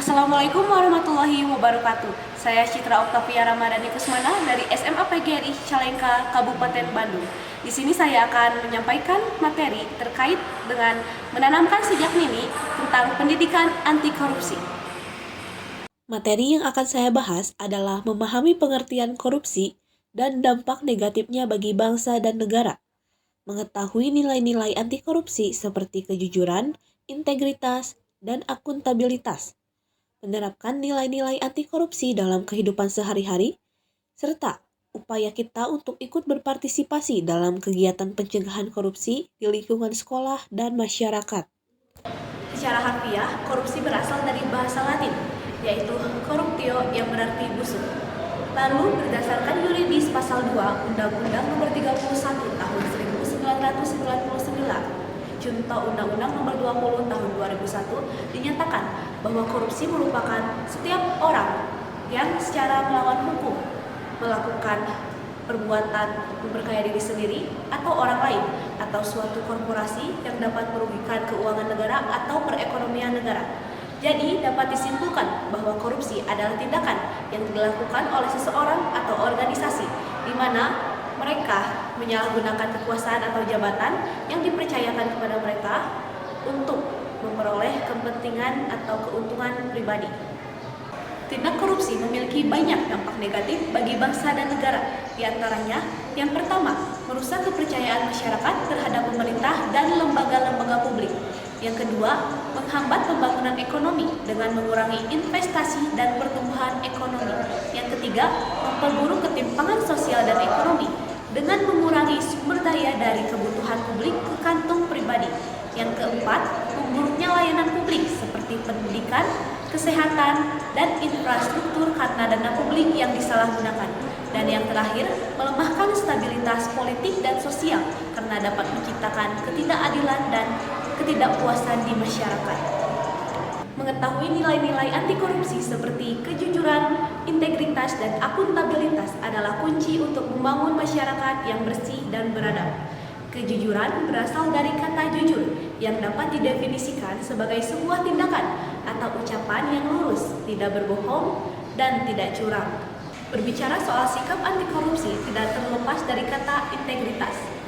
Assalamualaikum warahmatullahi wabarakatuh. Saya Citra Oktavia Ramadhani Kusmana dari SMA PGRI Cicalengka, Kabupaten Bandung. Di sini saya akan menyampaikan materi terkait dengan menanamkan sejak dini tentang pendidikan anti korupsi. Materi yang akan saya bahas adalah memahami pengertian korupsi dan dampak negatifnya bagi bangsa dan negara. Mengetahui nilai-nilai anti korupsi seperti kejujuran, integritas, dan akuntabilitas. Menerapkan nilai-nilai anti korupsi dalam kehidupan sehari-hari, serta upaya kita untuk ikut berpartisipasi dalam kegiatan pencegahan korupsi di lingkungan sekolah dan masyarakat. Secara harfiah, korupsi berasal dari bahasa Latin, yaitu corruptio yang berarti busuk. Lalu berdasarkan yuridis pasal 2 Undang-Undang Nomor 31 Tahun 1999, Junto Undang-Undang Nomor 20 Tahun 2001 dinyatakan bahwa korupsi merupakan setiap orang yang secara melawan hukum melakukan perbuatan memperkaya diri sendiri atau orang lain atau suatu korporasi yang dapat merugikan keuangan negara atau perekonomian negara. Jadi dapat disimpulkan bahwa korupsi adalah tindakan yang dilakukan oleh seseorang atau organisasi di mana mereka menyalahgunakan kekuasaan atau jabatan yang dipercayakan kepada mereka untuk memperoleh kepentingan atau keuntungan pribadi. Tindak korupsi memiliki banyak dampak negatif bagi bangsa dan negara. Di antaranya, yang pertama, merusak kepercayaan masyarakat terhadap pemerintah dan lembaga-lembaga publik. Yang kedua, menghambat pembangunan ekonomi dengan mengurangi investasi dan pertumbuhan ekonomi. Yang ketiga, memperburuk ketimpangan sosial dan ekonomi dengan mengurangi sumber daya dari kebutuhan publik ke kantong pribadi. Yang keempat, memburuknya layanan publik seperti pendidikan, kesehatan, dan infrastruktur karena dana publik yang disalahgunakan. Dan yang terakhir, melemahkan stabilitas politik dan sosial karena dapat menciptakan ketidakadilan dan ketidakpuasan di masyarakat. Mengetahui nilai-nilai anti korupsi seperti kejujuran, integritas, dan akuntabilitas adalah kunci untuk membangun masyarakat yang bersih dan beradab. Kejujuran berasal dari kata jujur yang dapat didefinisikan sebagai sebuah tindakan atau ucapan yang lurus, tidak berbohong, dan tidak curang. Berbicara soal sikap anti korupsi tidak terlepas dari kata integritas.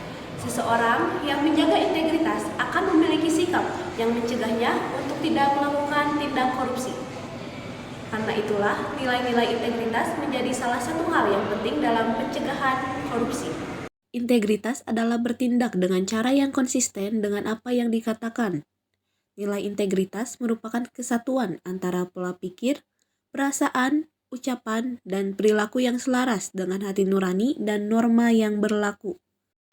Seseorang yang menjaga integritas akan memiliki sikap yang mencegahnya untuk tidak melakukan tindak korupsi. Karena itulah, nilai-nilai integritas menjadi salah satu hal yang penting dalam pencegahan korupsi. Integritas adalah bertindak dengan cara yang konsisten dengan apa yang dikatakan. Nilai integritas merupakan kesatuan antara pola pikir, perasaan, ucapan, dan perilaku yang selaras dengan hati nurani dan norma yang berlaku.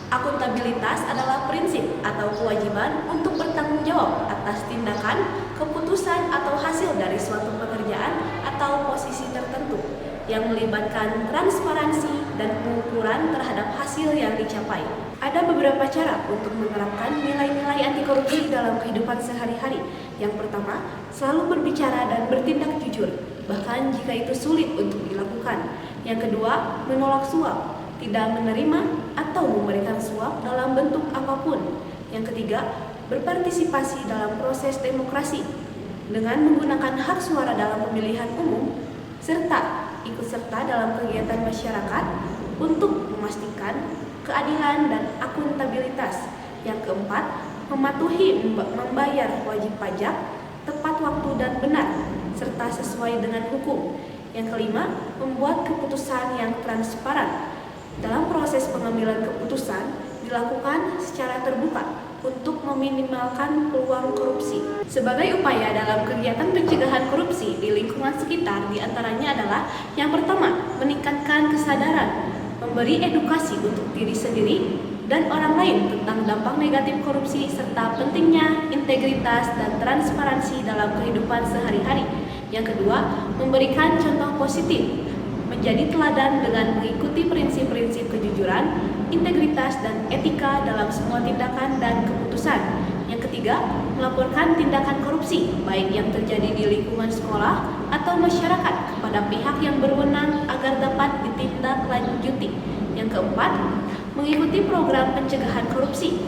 Akuntabilitas adalah prinsip atau kewajiban untuk bertanggung jawab atas tindakan, keputusan, atau hasil dari suatu pekerjaan atau posisi tertentu yang melibatkan transparansi dan pengukuran terhadap hasil yang dicapai. Ada beberapa cara untuk menerapkan nilai-nilai anti korupsi dalam kehidupan sehari-hari. Yang pertama, selalu berbicara dan bertindak jujur, bahkan jika itu sulit untuk dilakukan. Yang kedua, menolak suap, tidak menerima atau memberikan suap dalam bentuk apapun. Yang ketiga, berpartisipasi dalam proses demokrasi dengan menggunakan hak suara dalam pemilihan umum, serta ikut serta dalam kegiatan masyarakat untuk memastikan keadilan dan akuntabilitas. Yang keempat, mematuhi membayar wajib pajak tepat waktu dan benar, serta sesuai dengan hukum. Yang kelima, membuat keputusan yang transparan. Dalam proses pengambilan keputusan dilakukan secara terbuka untuk meminimalkan peluang korupsi. Sebagai upaya dalam kegiatan pencegahan korupsi di lingkungan sekitar diantaranya adalah yang pertama, meningkatkan kesadaran, memberi edukasi untuk diri sendiri dan orang lain tentang dampak negatif korupsi serta pentingnya integritas dan transparansi dalam kehidupan sehari-hari. Yang kedua, memberikan contoh positif, menjadi teladan dengan mengikuti prinsip-prinsip kejujuran, integritas, dan etika dalam semua tindakan dan keputusan. Yang ketiga, melaporkan tindakan korupsi, baik yang terjadi di lingkungan sekolah atau masyarakat kepada pihak yang berwenang agar dapat ditindaklanjuti. Yang keempat, mengikuti program pencegahan korupsi,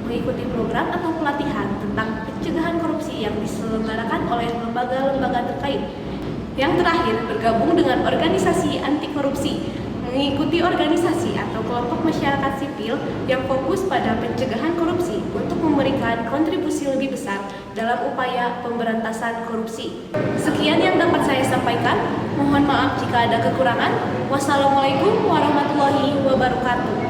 mengikuti program atau pelatihan tentang pencegahan pencegahan korupsi yang diselenggarakan oleh lembaga-lembaga terkait. Yang terakhir, bergabung dengan organisasi anti korupsi, mengikuti organisasi atau kelompok masyarakat sipil yang fokus pada pencegahan korupsi untuk memberikan kontribusi lebih besar dalam upaya pemberantasan korupsi. Sekian yang dapat saya sampaikan. Mohon maaf jika ada kekurangan. Wassalamualaikum warahmatullahi wabarakatuh.